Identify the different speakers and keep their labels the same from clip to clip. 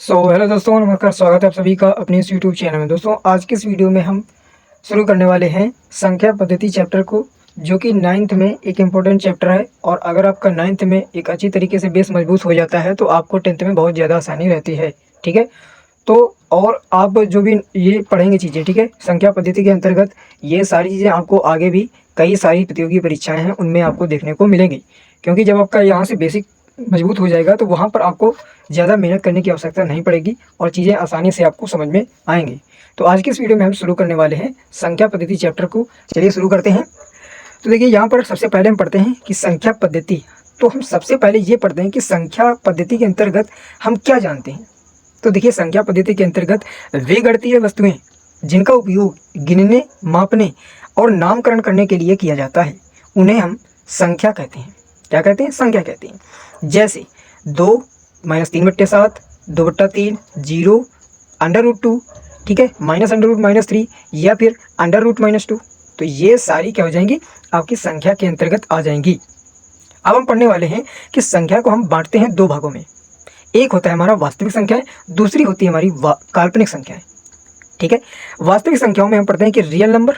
Speaker 1: Hello दोस्तों, नमस्कार। स्वागत है आप सभी का अपने इस यूट्यूब चैनल में। दोस्तों, आज के इस वीडियो में हम शुरू करने वाले हैं संख्या पद्धति चैप्टर को, जो कि 9th में एक इम्पोर्टेंट चैप्टर है। और अगर आपका 9th में एक अच्छी तरीके से बेस मजबूत हो जाता है तो आपको 10th में बहुत ज़्यादा आसानी रहती है। ठीक है, तो और आप जो भी ये पढ़ेंगे चीज़ें, ठीक है, संख्या पद्धति के अंतर्गत ये सारी चीज़ें आपको आगे भी कई सारी प्रतियोगी परीक्षाएं हैं उनमें आपको देखने को मिलेंगी। क्योंकि जब आपका यहाँ से बेसिक मजबूत हो जाएगा तो वहाँ पर आपको ज़्यादा मेहनत करने की आवश्यकता नहीं पड़ेगी और चीज़ें आसानी से आपको समझ में आएंगी। तो आज की इस वीडियो में हम शुरू करने वाले हैं संख्या पद्धति चैप्टर को। चलिए शुरू करते हैं। तो देखिए, यहाँ पर सबसे पहले हम पढ़ते हैं कि संख्या पद्धति। तो हम सबसे पहले ये पढ़ते हैं कि संख्या पद्धति के अंतर्गत हम क्या जानते हैं। तो देखिए, संख्या पद्धति के अंतर्गत वे गणितीय वस्तुएं जिनका उपयोग गिनने, मापने और नामकरण करने के लिए किया जाता है उन्हें हम संख्या कहते हैं। क्या कहते हैं? संख्या कहते हैं। जैसे 2 - 3/7, 2/3, 0, √2, ठीक है, -√-3 या फिर √-2। तो ये सारी क्या हो जाएंगी? आपकी संख्या के अंतर्गत आ जाएंगी। अब हम पढ़ने वाले हैं कि संख्या को हम बांटते हैं दो भागों में। एक होता है हमारा वास्तविक संख्याएं, दूसरी होती है हमारी काल्पनिक संख्याएं। ठीक है, वास्तविक संख्याओं में हम पढ़ते हैं कि रियल नंबर,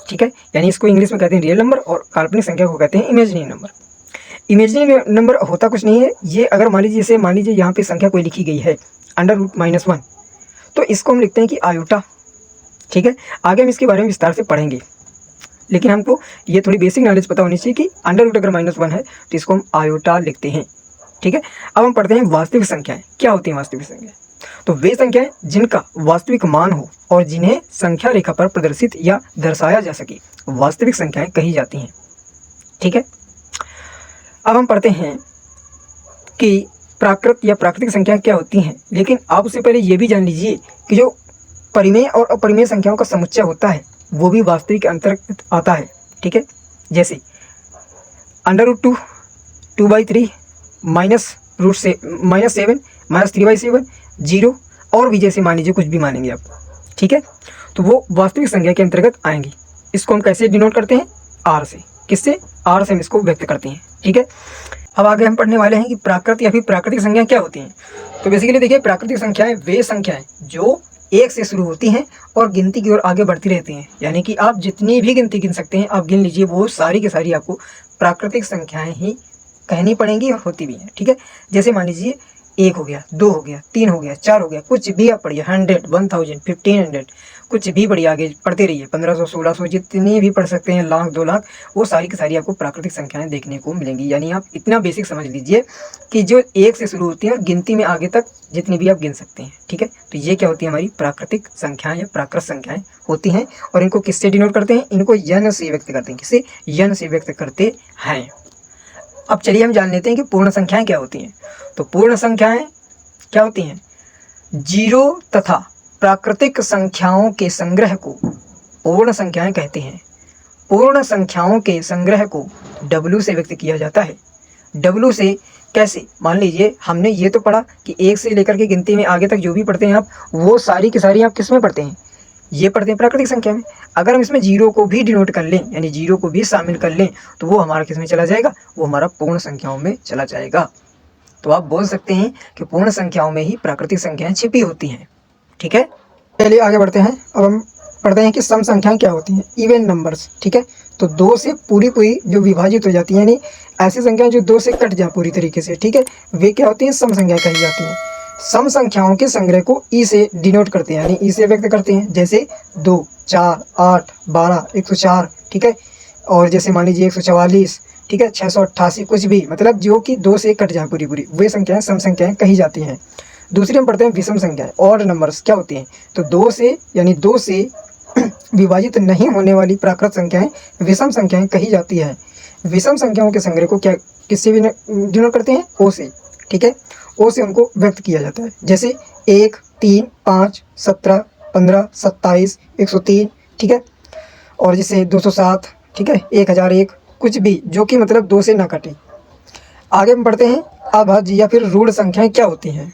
Speaker 1: ठीक है, यानी इसको इंग्लिश में कहते हैं रियल नंबर, और काल्पनिक संख्या को कहते हैं इमेजिनरी नंबर। इमेजिनरी नंबर होता कुछ नहीं है। ये अगर मान लीजिए यहाँ पे संख्या कोई लिखी गई है √-1, तो इसको हम लिखते हैं कि आयोटा। ठीक है, आगे हम इसके बारे में विस्तार से पढ़ेंगे, लेकिन हमको ये थोड़ी बेसिक नॉलेज पता होनी चाहिए कि √ अगर -1 है तो इसको हम आयोटा लिखते हैं। ठीक है, अब हम पढ़ते हैं वास्तविक संख्याएं। क्या होती हैं वास्तविक संख्याएं? तो वे संख्याएं जिनका वास्तविक मान हो और जिन्हें संख्या रेखा पर प्रदर्शित या दर्शाया जा सके, वास्तविक संख्याएं कही जाती हैं। ठीक है, अब हम पढ़ते हैं कि प्राकृत या प्राकृतिक संख्याएं क्या होती हैं। लेकिन आप उससे पहले ये भी जान लीजिए कि जो परिमेय और अपरिमेय संख्याओं का समुच्चय होता है वो भी वास्तविक के अंतर्गत आता है। ठीक है, जैसे √2, 2/3, -7, -3/7, 0 और भी जैसे मान लीजिए कुछ भी मानेंगे आप। ठीक है, तो वो वास्तविक संख्या के अंतर्गत आएंगी। इसको हम कैसे डिनोट करते हैं? R से। किससे? R से हम इसको व्यक्त करते हैं। ठीक है, अब आगे हम पढ़ने वाले हैं कि प्राकृत या फिर प्राकृतिक संख्याएं क्या होती हैं। तो बेसिकली देखिए, प्राकृतिक संख्याएं वे संख्याएं जो 1 से शुरू होती हैं और गिनती की ओर आगे बढ़ती रहती हैं। यानी कि आप जितनी भी गिनती गिन सकते हैं आप गिन लीजिए, वो सारी की सारी आपको प्राकृतिक संख्याएं ही कहनी पड़ेंगी और होती भी हैं। ठीक है, जैसे मान लीजिए 1 हो गया, 2 हो गया, 3 हो गया, 4 हो गया, कुछ भी आप पढ़िए, 100, 1000, 1500, कुछ भी पढ़िए, आगे पढ़ते रहिए, 1500, 1600, जितनी भी पढ़ सकते हैं, लाख, 2 लाख, वो सारी की सारी आपको प्राकृतिक संख्याएं देखने को मिलेंगी। यानी आप इतना बेसिक समझ लीजिए कि जो 1 से शुरू होती है और गिनती में आगे तक जितनी भी आप गिन सकते हैं। ठीक है, तो ये क्या होती है? हमारी प्राकृतिक संख्याएं या प्राकृत संख्याएं होती हैं। और इनको किससे डिनोट करते हैं? इनको यन से व्यक्त करते हैं। किससे? यन से व्यक्त करते हैं। अब चलिए हम जान लेते हैं कि पूर्ण संख्याएं क्या होती हैं। तो पूर्ण संख्याएं क्या होती हैं? 0 तथा प्राकृतिक संख्याओं के संग्रह को पूर्ण संख्याएं कहते हैं। पूर्ण संख्याओं के संग्रह को W से व्यक्त किया जाता है। W से कैसे? मान लीजिए हमने ये तो पढ़ा कि 1 से लेकर के गिनती में आगे तक जो भी पढ़ते हैं आप, वो सारी की सारी आप किस में पढ़ते हैं? ये पढ़ते हैं प्राकृतिक संख्या में। अगर हम इसमें 0 को भी डिनोट कर लें, यानी 0 को भी शामिल कर लें, तो वो हमारा किस में चला जाएगा? वो हमारा पूर्ण संख्याओं में चला जाएगा। तो आप बोल सकते हैं कि पूर्ण संख्याओं में ही प्राकृतिक संख्याएं छिपी होती हैं। ठीक है, चलिए आगे बढ़ते हैं। अब हम पढ़ते हैं कि सम संख्याएं क्या होती हैं, इवन नंबर्स। ठीक है, तो 2 से पूरी जो विभाजित हो जाती है, यानी ऐसी संख्याएं जो 2 से कट जाए पूरी तरीके से, ठीक है, वे क्या होती हैं? सम संख्या कही जाती हैं। सम संख्याओं के संग्रह को ई से डिनोट करते हैं, यानी ई से व्यक्त करते हैं। जैसे 2, 4, 8, 12, 104, ठीक है, और जैसे मान लीजिए 144, ठीक है, 688, कुछ भी, मतलब जो कि 2 से कट जाए पूरी वे संख्याएं सम संख्याएं कही जाती हैं। दूसरी हम पढ़ते हैं विषम संख्याएं, ऑड नंबर्स क्या होती हैं। तो 2 से, यानी 2 से विभाजित नहीं होने वाली प्राकृत संख्याएं विषम संख्याएं कही जाती है। विषम संख्याओं के संग्रह को क्या किससे भी डिनोट करते हैं? ओ से। ठीक है, ओ से उनको व्यक्त किया जाता है। जैसे 1, 3, 5, 17, 15, 27, 103, ठीक है, और जैसे 207, ठीक है, 1001, कुछ भी जो कि मतलब 2 से ना कटे। आगे हम पढ़ते हैं अभाज्य या फिर ऋण संख्याएं क्या होती हैं।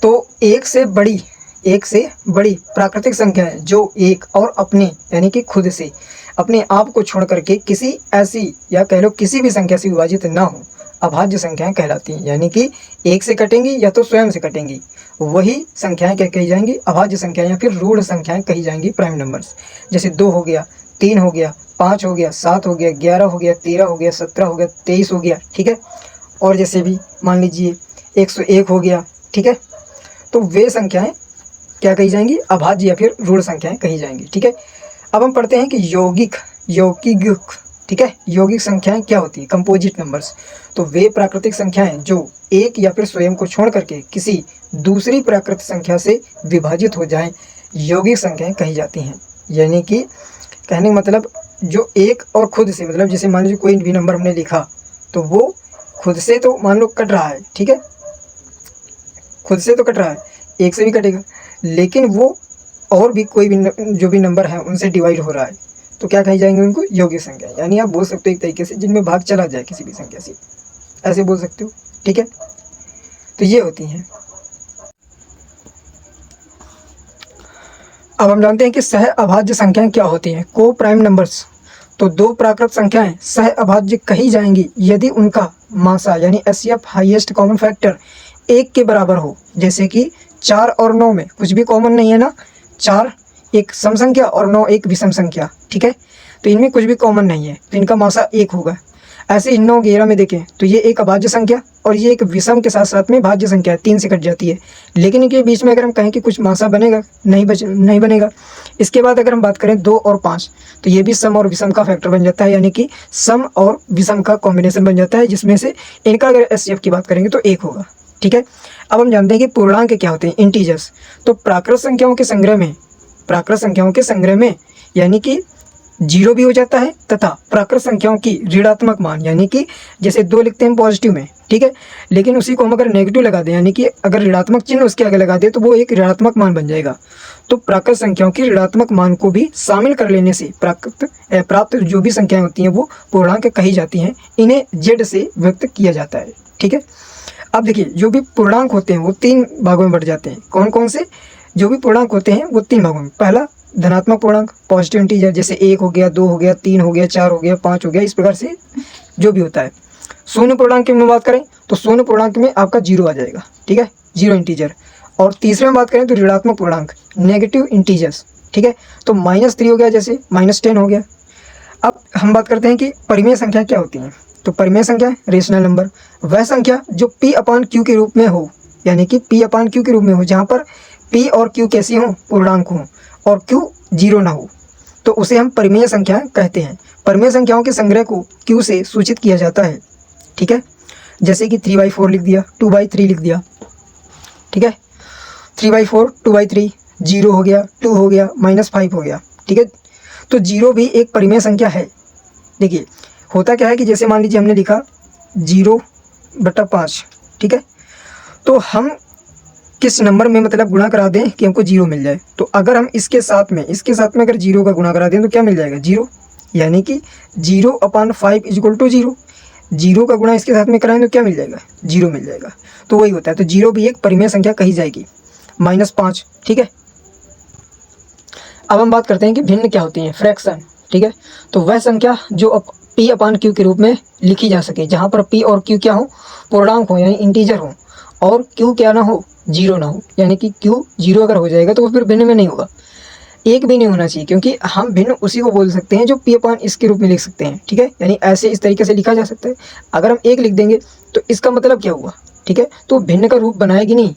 Speaker 1: तो एक से बड़ी प्राकृतिक संख्याएं जो एक और अपने, यानी कि खुद से, अपने आप को छोड़ करके किसी ऐसी या कह लो किसी भी संख्या से विभाजित ना हो, अभाज्य संख्याएं कहलाती हैं, यानी कि एक से कटेंगी या तो स्वयं से कटेंगी, वही संख्याएं क्या कही जाएंगी, अभाज्य संख्याएं या फिर ऋण संख्याएं कही जाएंगी, प्राइम नंबर्स। जैसे 2 हो गया, 3 हो गया, 5 हो गया, 7 हो गया, 11 हो गया, 13 हो गया, 17 हो गया, 23 हो गया, ठीक है। और जैसे भी मान लीजिए 101 हो गया, ठीक है। तो वे संख्याएं क्या कही जाएंगी, अभाज्य या फिर ऋण संख्याएं कही जाएंगी, ठीक है। अब हम पढ़ते हैं कि यौगिक, ठीक है, यौगिक संख्याएं क्या होती है, कंपोजिट नंबर्स। तो वे प्राकृतिक संख्याएं जो एक या फिर स्वयं को छोड़ करके किसी दूसरी प्राकृतिक संख्या से विभाजित हो जाएं, यौगिक संख्याएं कही जाती हैं। यानी कि कहने का मतलब जो एक और खुद से, मतलब जैसे मान लीजिए कोई भी नंबर हमने लिखा तो वो खुद से तो मान लो कट रहा है, ठीक है, खुद से तो कट रहा है, एक से भी कटेगा, लेकिन वो और भी कोई भी जो भी नंबर है उनसे डिवाइड हो रहा है, तो क्या कही जाएंगे उनको, यौगिक संख्या। यानी आप बोल सकते हो एक तरीके से जिनमें भाग चला जाए किसी भी संख्या से, ऐसे बोल सकते हो, ठीक है। तो ये होती हैं। अब हम जानते हैं कि सह अभाज्य संख्याएं क्या होती हैं, को प्राइम नंबर्स। तो दो प्राकृत संख्याएं सह अभाज्य कही जाएंगी यदि उनका मासा यानी एचसीएफ हाईएस्ट कॉमन फैक्टर 1 के बराबर हो। जैसे कि 4 और 9 में कुछ भी कॉमन नहीं है ना, 4 एक सम संख्या और 9 एक विषम संख्या, ठीक है, तो इनमें कुछ भी कॉमन नहीं है, तो इनका मासा 1 होगा। ऐसे 9 11 में देखें तो ये एक अभाज्य संख्या और ये एक विषम के साथ साथ में भाज्य संख्या है, 3 से कट जाती है, लेकिन इनके बीच में अगर हम कहें कि कुछ मासा बनेगा, नहीं बनेगा। इसके बाद अगर हम बात करें 2 और 5, तो ये भी सम और विषम का फैक्टर बन जाता है, यानी कि सम और विषम का कॉम्बिनेशन बन जाता है, जिसमें से इनका अगर एचसीएफ की बात करेंगे तो 1 होगा, ठीक है। अब हम जानते हैं कि पूर्णांक क्या होते हैं, इंटीजर्स। तो प्राकृत संख्याओं के संग्रह में यानी कि 0 भी हो जाता है तथा प्राकृत संख्याओं की ऋणात्मक मान, यानी कि जैसे 2 लिखते हैं पॉजिटिव में, ठीक है, लेकिन उसी को हम अगर नेगेटिव लगा दें, यानी कि अगर ऋणात्मक चिन्ह उसके आगे लगा दें तो वो एक ऋणात्मक मान बन जाएगा। तो प्राकृत संख्याओं की ऋणात्मक मान को भी शामिल कर लेने से प्राप्त जो भी संख्याएं होती हैं वो पूर्णांक कही जाती हैं। इन्हें z से व्यक्त किया जाता है, ठीक है। अब देखिए जो भी पूर्णांक होते हैं वो 3 भागों में बढ़ जाते हैं। कौन कौन से जो भी पूर्णांक होते हैं वो 3 भागों में। पहला धनात्मक पूर्णांक, पॉजिटिव इंटीजर, जैसे 1 हो गया, 2 हो गया, 3 हो गया, 4 हो गया, 5 हो गया, इस प्रकार से जो भी होता है। शून्य पूर्णांक की बात करें तो शून्य पूर्णांक में आपका 0 आ जाएगा, ठीक है, 0 इंटीजर। और तीसरे में बात करें तो ऋणात्मक पूर्णांक, नेगेटिव इंटीजर्स, ठीक है, तो -3 हो गया, जैसे -10 हो गया। अब हम बात करते हैं कि परिमेय संख्या क्या होती हैं। तो परिमेय संख्या रेशनल नंबर, वह संख्या जो P/Q के रूप में हो, यानी कि P/Q के रूप में हो, जहाँ पर P और Q कैसी हों, पूर्णांक हों, और Q 0 ना हो, तो उसे हम परिमेय संख्या कहते हैं। परिमेय संख्याओं के संग्रह को Q से सूचित किया जाता है, ठीक है। जैसे कि 3/4 लिख दिया, 2/3 लिख दिया, ठीक है, 3/4, 2/3, 0 हो गया, 2 हो गया, -5 हो गया, ठीक है। तो 0 भी एक परिमेय संख्या है। देखिए होता क्या है कि जैसे मान लीजिए हमने लिखा 0/5, ठीक है, तो हम किस नंबर में मतलब गुणा करा दें कि हमको 0 मिल जाए। तो अगर हम इसके साथ में अगर 0 का गुणा करा दें तो क्या मिल जाएगा, 0, यानी कि 0/5 = 0। 0 का गुणा इसके साथ में कराएं तो क्या मिल जाएगा, 0 मिल जाएगा। तो वही होता है। तो 0 भी एक परिमेय संख्या कही जाएगी। -5, ठीक है। अब हम बात करते हैं कि भिन्न क्या होती हैं, फ्रैक्शन, ठीक है। तो वह संख्या जो P/Q के रूप में लिखी जा सके, जहाँ पर P और Q क्या हो, पूर्णांक हो, यानी इंटीजर हो, और Q क्या ना हो, 0 ना हो, यानी कि Q 0 अगर हो जाएगा तो वो फिर भिन्न में नहीं होगा, 1 भी नहीं होना चाहिए, क्योंकि हम भिन्न उसी को बोल सकते हैं जो P/इसके रूप में लिख सकते हैं, ठीक है। यानी ऐसे इस तरीके से लिखा जा सकता है। अगर हम 1 लिख देंगे तो इसका मतलब क्या हुआ, ठीक है, तो भिन्न का रूप बनाएगी नहीं,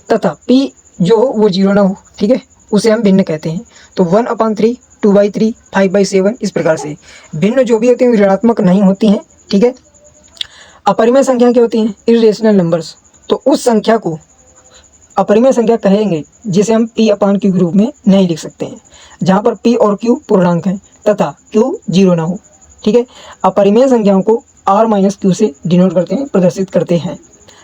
Speaker 1: तथा P जो हो वो 0 ना हो, ठीक है, उसे हम भिन्न कहते हैं। तो 1/3, 2/3, 5/7, इस प्रकार से भिन्न जो भी होती हैं ऋणात्मक नहीं होती हैं, ठीक है। अपरिमेय संख्या क्या होती हैं, इर्रेशनल नंबर्स। तो उस संख्या को अपरिमेय संख्या कहेंगे जिसे हम P/Q के रूप में नहीं लिख सकते हैं, जहाँ पर P और Q पूर्णांक हैं तथा Q 0 ना हो, ठीक है। अपरिमेय संख्याओं को R-Q से डिनोट करते हैं, प्रदर्शित करते हैं,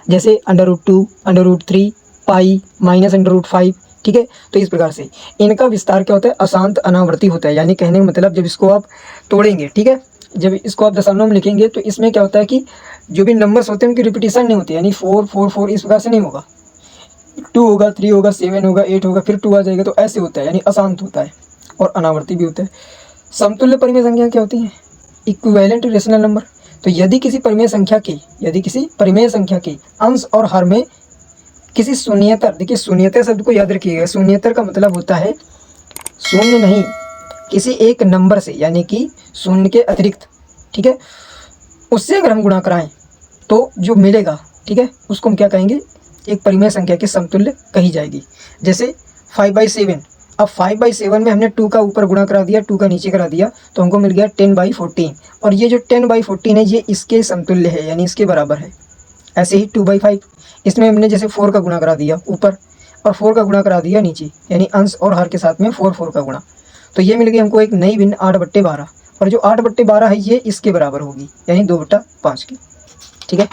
Speaker 1: जैसे √2, √3, पाई, -√5, ठीक है। तो इस प्रकार से इनका विस्तार क्या होता है, अशांत अनावर्ती होता है। यानी कहने का मतलब जब इसको आप तोड़ेंगे, ठीक है, जब इसको आप दशमलव में लिखेंगे तो इसमें क्या होता है कि जो भी नंबर्स होते हैं उनकी रिपीटिशन नहीं होती, यानी 4 4 4 इस प्रकार से नहीं होगा, 2 होगा, 3 होगा, 7 होगा, 8 होगा, फिर 2 आ जाएगा, तो ऐसे होता है, यानी अशांत होता है और अनावर्ती भी होता है। समतुल्य परिमेय संख्या क्या होती है, इक्विवेलेंट रेशनल नंबर। तो यदि किसी परिमेय संख्या के अंश और हर में किसी शून्येतर, देखिए शून्येतर शब्द को याद रखिएगा, शून्येतर का मतलब होता है शून्य नहीं, किसी एक नंबर से, यानी कि शून्य के अतिरिक्त, ठीक है, उससे अगर हम गुणा कराएं तो जो मिलेगा, ठीक है, उसको हम क्या कहेंगे, एक परिमेय संख्या के समतुल्य कही जाएगी। जैसे 5/7, अब 5/7 में हमने 2 का ऊपर गुणा करा दिया, 2 का नीचे करा दिया, तो हमको मिल गया 10/14, और ये जो 10/14 है ये इसके समतुल्य है, यानी इसके बराबर है। ऐसे ही 2/5, इसमें हमने जैसे 4 का गुणा करा दिया ऊपर और 4 का गुणा करा दिया नीचे, यानी अंश और हर के साथ में 4 का गुणा, तो ये मिल गई हमको एक नई भिन्न 8/12, और जो 8/12 है ये इसके बराबर होगी, यानी 2/5 की, ठीक है।